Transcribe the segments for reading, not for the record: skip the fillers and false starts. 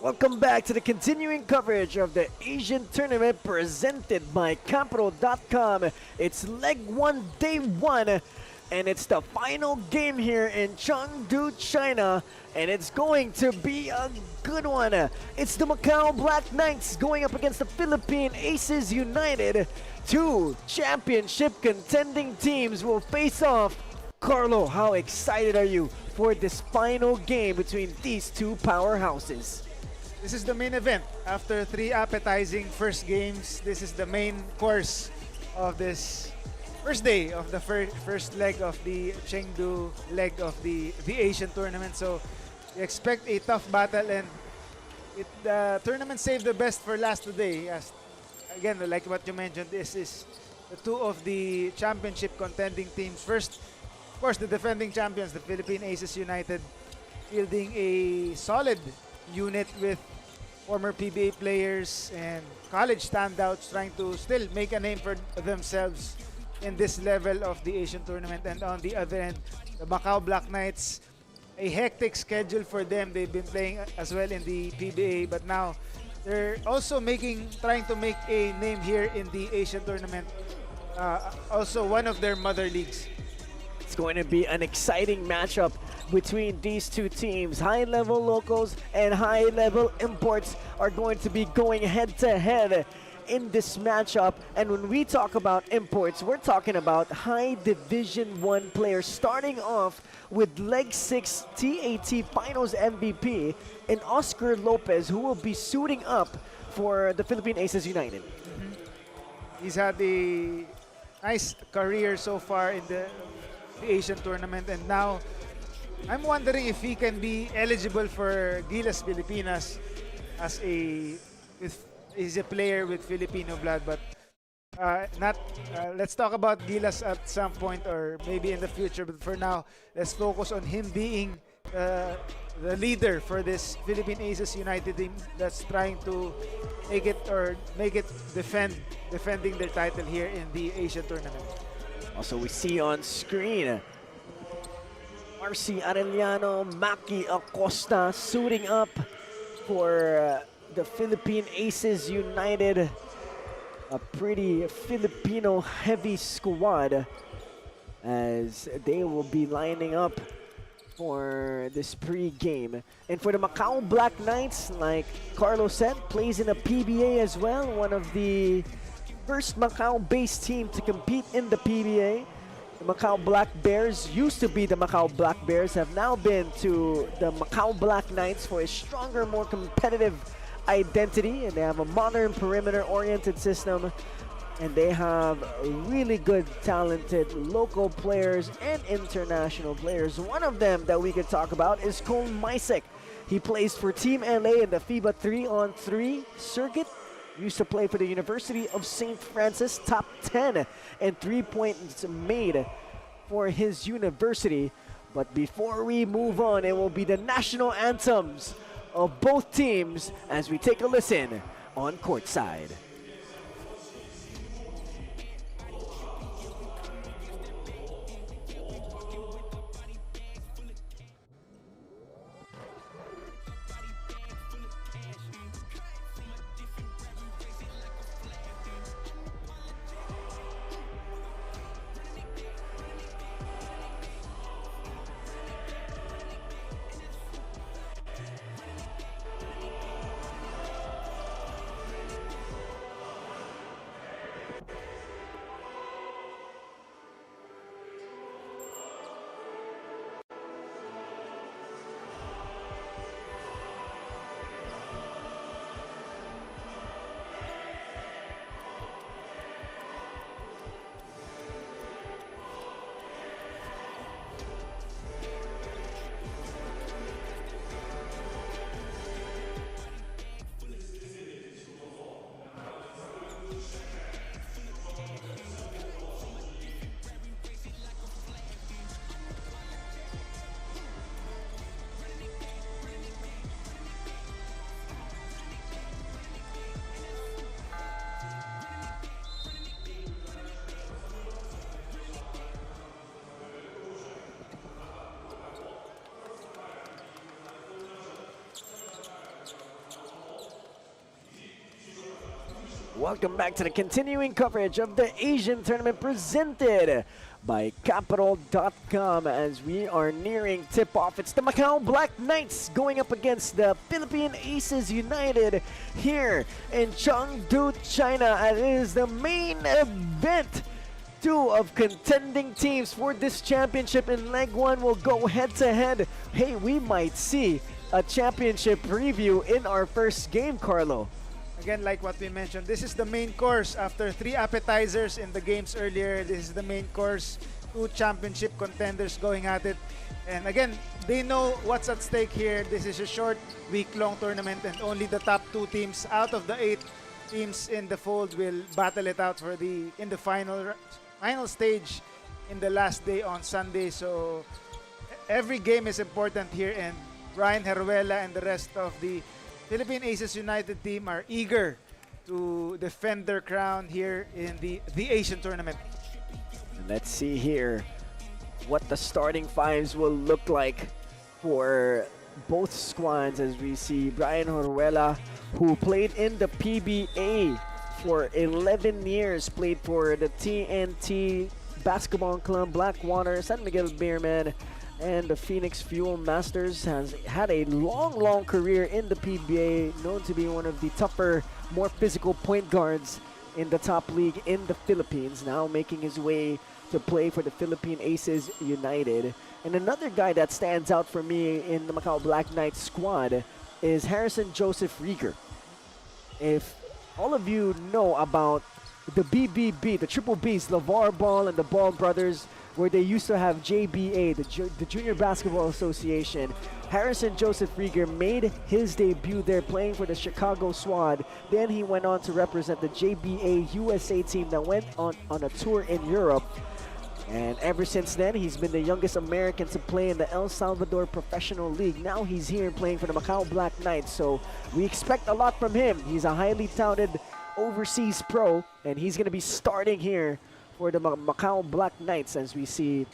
Welcome back to the continuing coverage of the Asian tournament presented by Capital.com. It's leg 1, day 1, and it's the final game here in Chengdu, China, and it's going to be a good one. It's the Macau Black Knights going up against the Philippine ACES United. Two championship contending teams will face off. Carlo, how excited are you for this final game between these two powerhouses? This is the main event. After 3 appetizing first games, this is the main course of this first day of the first leg of the Chengdu leg of the Asian tournament. So we expect a tough battle, and the tournament saved the best for last today. As again, like what you mentioned, this is the two of the championship contending teams. First, of course, the defending champions, the Philippine ACES United, fielding a solid unit with former PBA players and college standouts trying to still make a name for themselves in this level of the Asian tournament. And on the other end, the Macau Black Knights, a hectic schedule for them. They've been playing as well in the PBA, but now they're also trying to make a name here in the Asian tournament. Also one of their mother leagues. It's going to be an exciting matchup between these two teams. High-level locals and high-level imports are going to be going head-to-head in this matchup. And when we talk about imports, we're talking about high Division 1 players, starting off with Leg 6 TAT Finals MVP in Oscar Lopez, who will be suiting up for the Philippine Aces United. He's had a nice career so far in the Asian tournament, and now I'm wondering if he can be eligible for Gilas Pilipinas as he's a player with Filipino blood, but let's talk about Gilas at some point or maybe in the future. But for now, let's focus on him being the leader for this Philippine Aces United team that's trying to make it defending their title here in the Asian tournament. Also, we see on screen Marcy Arellano, Maki Acosta suiting up for the Philippine Aces United. A pretty Filipino heavy squad as they will be lining up for this pre-game. And for the Macau Black Knights, like Carlos said, plays in a PBA as well, one of the first Macau-based team to compete in the PBA. The Macau Black Bears used to be the Macau Black Bears, have now been to the Macau Black Knights for a stronger, more competitive identity, and they have a modern perimeter-oriented system, and they have really good, talented local players and international players. One of them that we could talk about is Cole Misek. He plays for Team LA in the FIBA 3-on-3 circuit. Used to play for the University of St. Francis, top 10 and 3 points made for his university. But before we move on, it will be the national anthems of both teams as we take a listen on courtside. Welcome back to the continuing coverage of the Asian tournament presented by Capital.com as we are nearing tip-off. It's the Macau Black Knights going up against the Philippine Aces United here in Chengdu, China. It is the main event. Two of contending teams for this championship in Leg 1 will go head-to-head. Hey, we might see a championship preview in our first game, Carlo. Again, like what we mentioned, this is the main course. After 3 appetizers in the games earlier, this is the main course. 2 championship contenders going at it. And again, they know what's at stake here. This is a short, week-long tournament, and only the top 2 teams out of the 8 teams in the fold will battle it out for in the final stage in the last day on Sunday. So every game is important here, and Brian Heruela and the rest of the Philippine Aces United team are eager to defend their crown here in the Asian tournament. Let's see here what the starting fives will look like for both squads, as we see Brian Heruela, who played in the PBA for 11 years, played for the TNT Basketball Club, Blackwater, San Miguel Beermen, and the Phoenix Fuel Masters. Has had a long career in the PBA, known to be one of the tougher, more physical point guards in the top league in the Philippines, now making his way to play for the Philippine Aces United. And another guy that stands out for me in the Macau Black Knights squad is Harrison Joseph Rieger. If all of you know about the BBB, the Triple Bs, LeVar Ball and the Ball brothers, where they used to have JBA, the Junior Basketball Association, Harrison Joseph Rieger made his debut there playing for the Chicago Swad. Then he went on to represent the JBA USA team that went on a tour in Europe. And ever since then, he's been the youngest American to play in the El Salvador Professional League. Now he's here playing for the Macau Black Knights, so we expect a lot from him. He's a highly touted overseas pro, and he's going to be starting here for the Macau Black Knights, as we see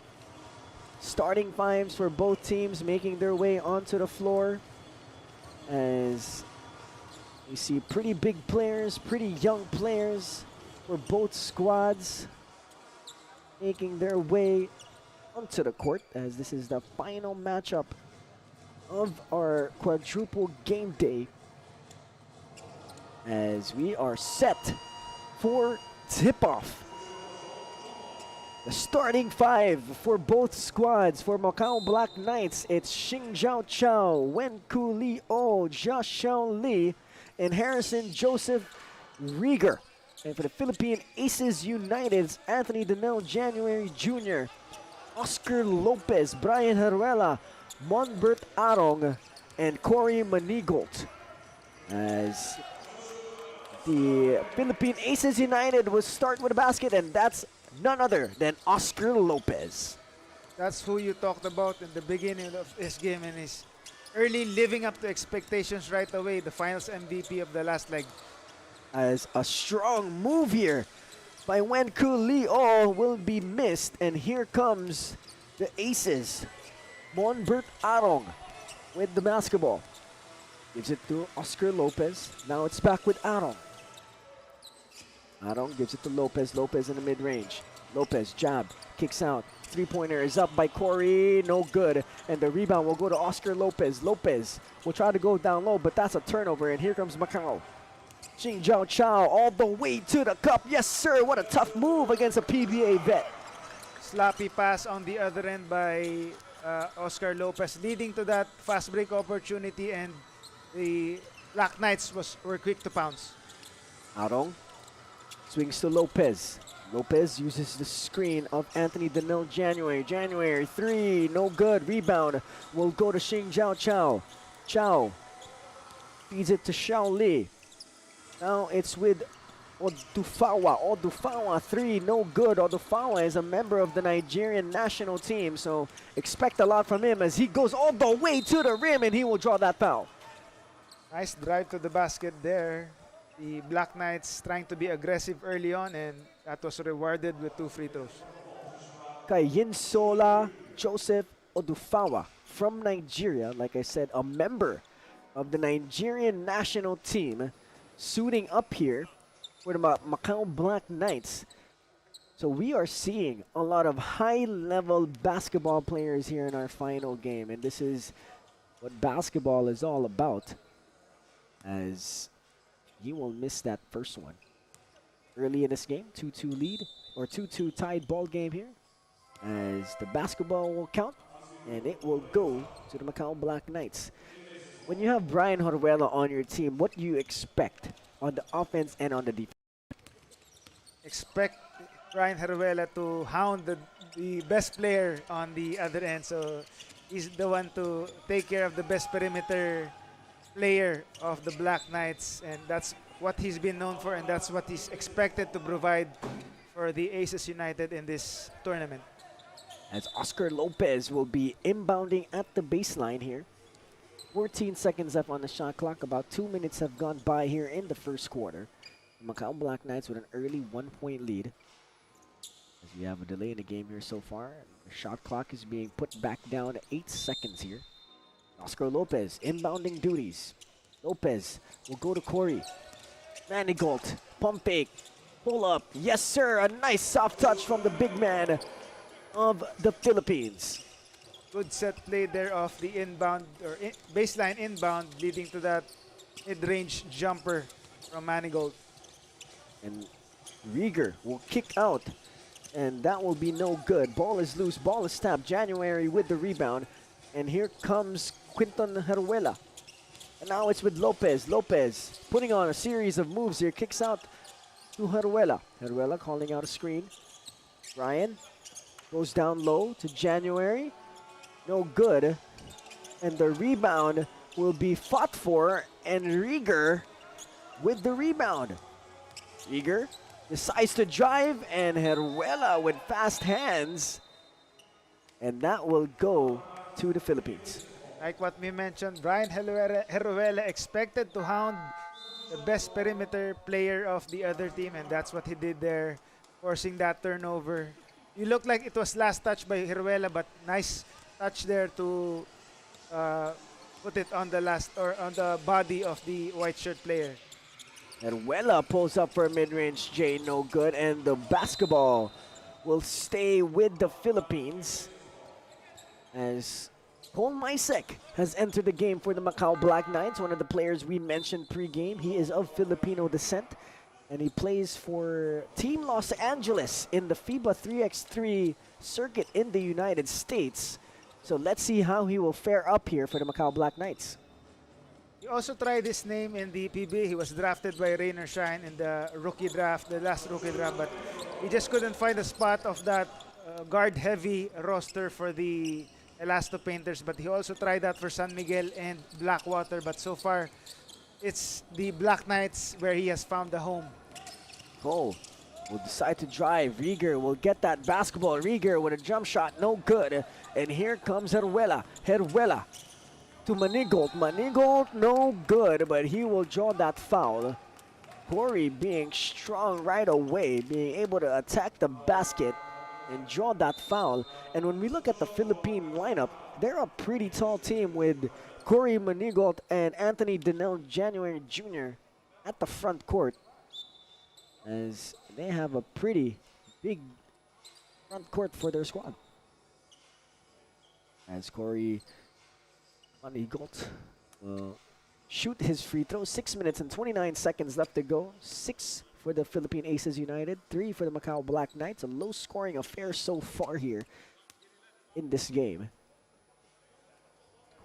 starting fives for both teams making their way onto the floor. As we see pretty big players, pretty young players for both squads making their way onto the court, as this is the final matchup of our quadruple game day, as we are set for tip-off. The starting five for both squads. For Macau Black Knights, it's Xing Zhao Chao, Wen Ku Li O, Josh Xiao Li, and Harrison Joseph Rieger. And for the Philippine Aces United, it's Anthony Danel January Jr., Oscar Lopez, Brian Heruela, Monbert Arong, and Corey Manigault. As the Philippine Aces United will start with a basket, and that's none other than Oscar Lopez. That's who you talked about in the beginning of this game, and is early living up to expectations right away. The finals MVP of the last leg. As a strong move here by Wen Ku Leo will be missed, and here comes the Aces. Monbert Arong with the basketball. Gives it to Oscar Lopez. Now it's back with Arong. Arong gives it to Lopez. Lopez in the mid-range. Lopez jab, kicks out. Three-pointer is up by Corey, no good. And the rebound will go to Oscar Lopez. Lopez will try to go down low, but that's a turnover, and here comes Macau. Xing Zhao Chao all the way to the cup. Yes, sir. What a tough move against a PBA vet. Sloppy pass on the other end by Oscar Lopez, leading to that fast break opportunity, and the Black Knights were quick to pounce. Arong swings to Lopez. Lopez uses the screen of Anthony Danil January. January, three, no good. Rebound will go to Xing Zhao Chao. Chao feeds it to Xiao Li. Now it's with Odufawa. Odufawa, three, no good. Odufawa is a member of the Nigerian national team, so expect a lot from him as he goes all the way to the rim, and he will draw that foul. Nice drive to the basket there. The Black Knights trying to be aggressive early on, and that was rewarded with 2 free throws. Kayinsola Joseph Odufawa from Nigeria, like I said, a member of the Nigerian national team, suiting up here for the Macau Black Knights. So we are seeing a lot of high-level basketball players here in our final game, and this is what basketball is all about, as he will miss that first one. Early in this game, 2-2 lead, or 2-2 tied ball game here, as the basketball will count, and it will go to the Macau Black Knights. When you have Brian Heruela on your team, what do you expect on the offense and on the defense. Expect Ryan Heruela to hound the best player on the other end. So he's the one to take care of the best perimeter player of the Black Knights. And that's what he's been known for, and that's what he's expected to provide for the Aces United in this tournament. As Oscar Lopez will be inbounding at the baseline here. 14 seconds left on the shot clock. About 2 minutes have gone by here in the first quarter. Macau Black Knights with an early 1-point lead. As we have a delay in the game here so far. The shot clock is being put back down to 8 seconds here. Oscar Lopez inbounding duties. Lopez will go to Corey. Manigault, pump fake, pull up. Yes, sir. A nice soft touch from the big man of the Philippines. Good set play there of the inbound or baseline inbound, leading to that mid-range jumper from Manigault. And Rieger will kick out, and that will be no good. Ball is loose, ball is tapped. January with the rebound, and here comes Quinton Heruela. And now it's with Lopez. Lopez putting on a series of moves here, kicks out to Heruela. Heruela calling out a screen. Ryan goes down low to January. No good. And the rebound will be fought for, and Rieger with the rebound. Rieger decides to drive, and Heruela with fast hands. And that will go to the Philippines. Like what we mentioned, Brian Heruela expected to hound the best perimeter player of the other team, and that's what he did there, forcing that turnover. You look like it was last touch by Heruela, but nice touch there to put it on the last or on the body of the white shirt player. Heruela pulls up for a mid-range J, no good, and the basketball will stay with the Philippines as Cole Mysek has entered the game for the Macau Black Knights, one of the players we mentioned pre-game. He is of Filipino descent, and he plays for Team Los Angeles in the FIBA 3x3 circuit in the United States. So let's see how he will fare up here for the Macau Black Knights. He also tried his name in the PB. He was drafted by Rainer Shine in the rookie draft, the last rookie draft, but he just couldn't find a spot of that guard-heavy roster for the Elasto Painters. But he also tried that for San Miguel and Blackwater, but so far it's the Black Knights where he has found a home. Cole will decide to drive. Rieger will get that basketball. Rieger with a jump shot, no good. And here comes Heruela. Heruela to Manigault. Manigault, no good, but he will draw that foul. Corey being strong right away, being able to attack the basket and draw that foul. And when we look at the Philippine lineup, they're a pretty tall team with Corey Manigault and Anthony Denell January Jr. at the front court, as they have a pretty big front court for their squad. As Corey Manigault will shoot his free throw. 6 minutes and 29 seconds left to go. 6 for the Philippine Aces United, 3 for the Macau Black Knights. A low-scoring affair so far here in this game.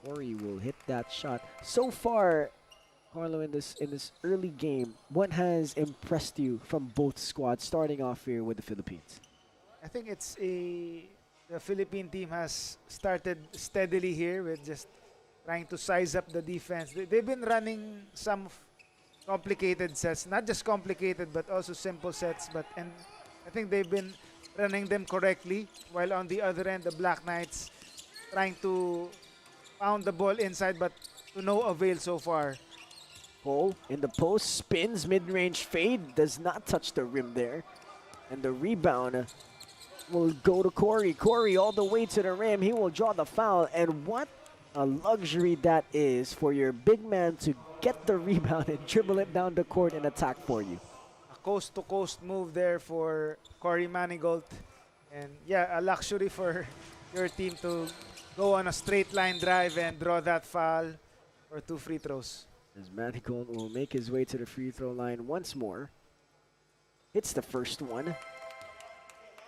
Corey will hit that shot. So far, Carlo, in this early game, what has impressed you from both squads, starting off here with the Philippines? I think the Philippine team has started steadily here with just trying to size up the defense. They've been running some complicated sets, not just complicated but also simple sets, and I think they've been running them correctly, while on the other end the Black Knights trying to pound the ball inside, but to no avail so far. Cole in the post, spins, mid-range fade, does not touch the rim there. And the rebound will go to Corey. Corey all the way to the rim. He will draw the foul. And what a luxury that is for your big man to get the rebound and dribble it down the court and attack for you. A coast-to-coast move there for Corey Manigault. And yeah, a luxury for your team to go on a straight line drive and draw that foul for 2 free throws. As Manigault will make his way to the free throw line once more. Hits the first one.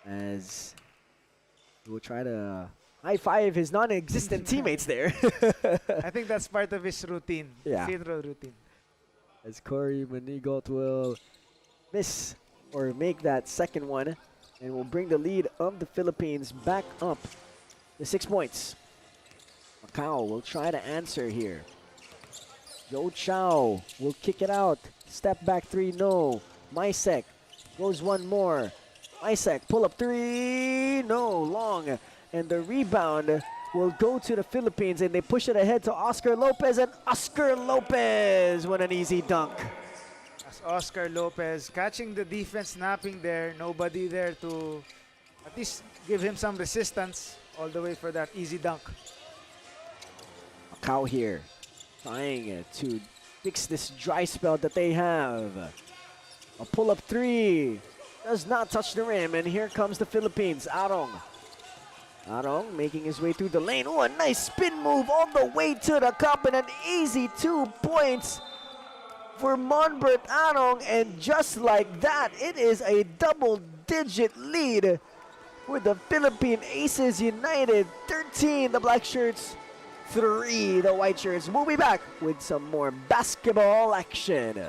As he will try to high-five his non-existent teammates there. I think that's part of his routine, Yeah. free throw routine. as Corey Manigot will miss or make that second one and will bring the lead of the Philippines back up to 6 points. Macau will try to answer here. Joe Chow will kick it out. Step back three, no. Mysek goes one more. Mysek, pull up three, no, long. And the rebound will go to the Philippines and they push it ahead to Oscar Lopez, and Oscar Lopez with an easy dunk. As Oscar Lopez catching the defense, snapping there, nobody there to at least give him some resistance all the way for that easy dunk. Macau here trying to fix this dry spell that they have. A pull-up three does not touch the rim, and here comes the Philippines. Arong making his way through the lane. Oh, a nice spin move all the way to the cup, and an easy 2 points for Monbert Arong, and just like that, it is a double-digit lead with the Philippine Aces United 13, the black shirts 3, the white shirts. We'll be back with some more basketball action.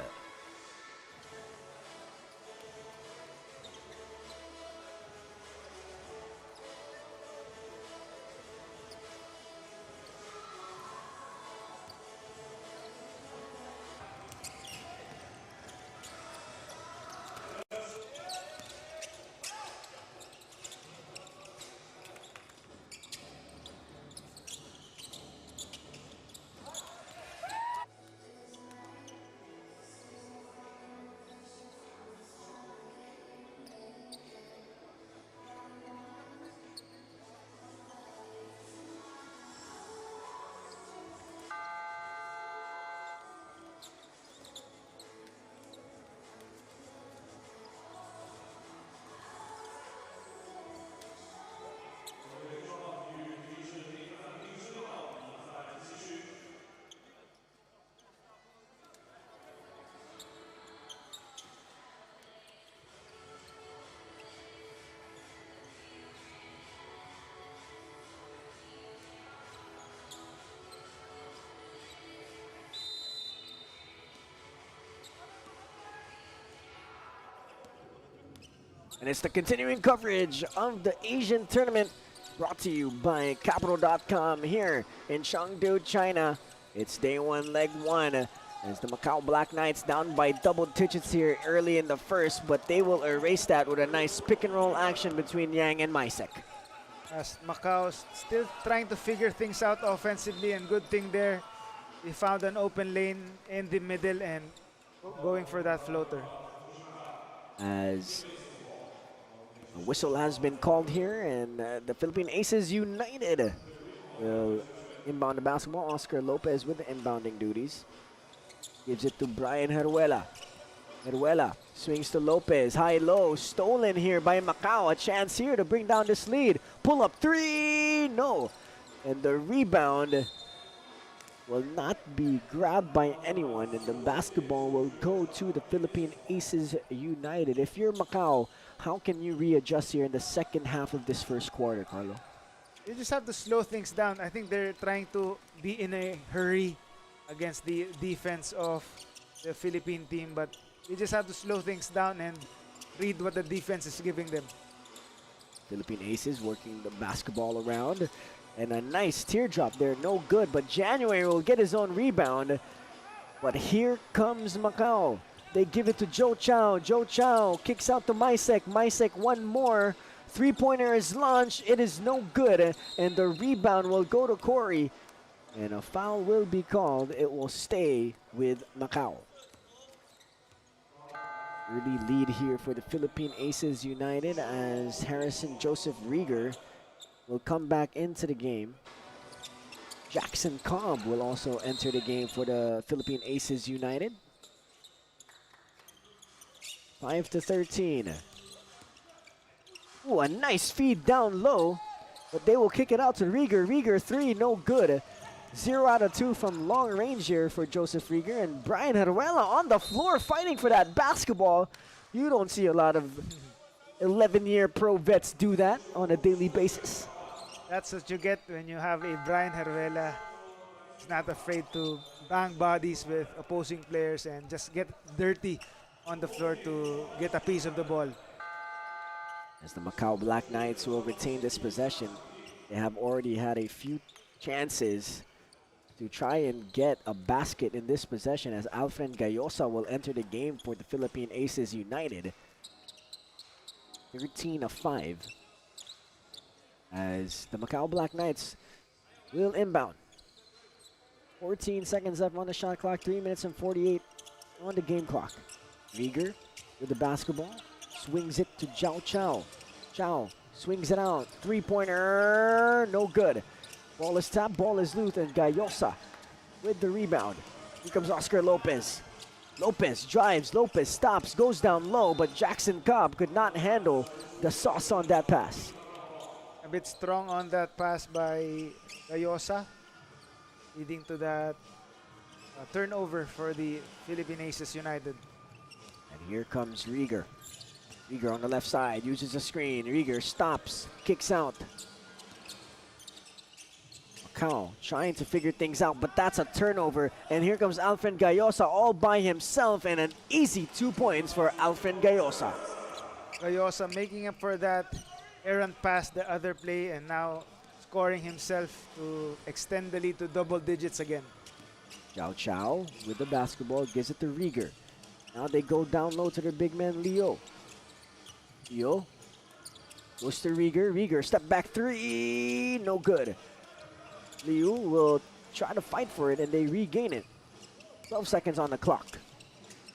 And it's the continuing coverage of the Asian tournament brought to you by Capital.com here in Chengdu, China. It's day one, leg one, as the Macau Black Knights down by double digits here early in the first, but they will erase that with a nice pick and roll action between Yang and Mysek. As Macau still trying to figure things out offensively, and good thing there, they found an open lane in the middle and going for that floater. As a whistle has been called here, and the Philippine Aces United will inbound the basketball. Oscar Lopez with the inbounding duties. Gives it to Brian Heruela. Heruela swings to Lopez. High-low, stolen here by Macau. A chance here to bring down this lead. Pull up three, no. And the rebound will not be grabbed by anyone, and the basketball will go to the Philippine Aces United. If you're Macau, how can you readjust here in the second half of this first quarter, Carlo? You just have to slow things down. I think they're trying to be in a hurry against the defense of the Philippine team, but you just have to slow things down and read what the defense is giving them. Philippine Aces working the basketball around, and a nice teardrop there, no good, but January will get his own rebound. But here comes Macau. They give it to Joe Chow. Joe Chow kicks out to Mysek. Mysek one more. Three-pointer is launched. It is no good. And the rebound will go to Corey. And a foul will be called. It will stay with Macau. Early lead here for the Philippine Aces United as Harrison Joseph Rieger will come back into the game. Jackson Cobb will also enter the game for the Philippine Aces United. 5-13. Ooh, a nice feed down low, but they will kick it out to Rieger. Rieger three, no good. 0 out of 2 from long range here for Joseph Rieger, and Brian Heruela on the floor fighting for that basketball. You don't see a lot of 11-year pro vets do that on a daily basis. That's what you get when you have a Brian Heruela He's not afraid to bang bodies with opposing players and just get dirty on the floor to get a piece of the ball. As the Macau Black Knights will retain this possession, they have already had a few chances to try and get a basket in this possession, as Alfred Gayosa will enter the game for the Philippine Aces United. 13 of 5. As the Macau Black Knights will inbound. 14 seconds left on the shot clock, 3 minutes and 48 on the game clock. Rieger with the basketball, swings it to Zhao Chao. Chao swings it out, three-pointer, no good. Ball is tapped, ball is loose, and Gayosa with the rebound. Here comes Oscar Lopez. Lopez drives, Lopez stops, goes down low, but Jackson Cobb could not handle the sauce on that pass. A bit strong on that pass by Gayosa, leading to that turnover for the Philippine Aces United. And here comes Rieger. Rieger on the left side, uses a screen. Rieger stops, kicks out. Macau trying to figure things out, but that's a turnover. And here comes Alfred Gayosa all by himself, and an easy 2 points for Alfred Gayosa. Gayosa making up for that errant pass the other play, and now scoring himself to extend the lead to double digits again. Zhao Chao with the basketball, gives it to Rieger. Now they go down low to their big man, Leo. Leo goes to Rieger. Rieger, step back three, no good. Liu will try to fight for it, and they regain it. 12 seconds on the clock.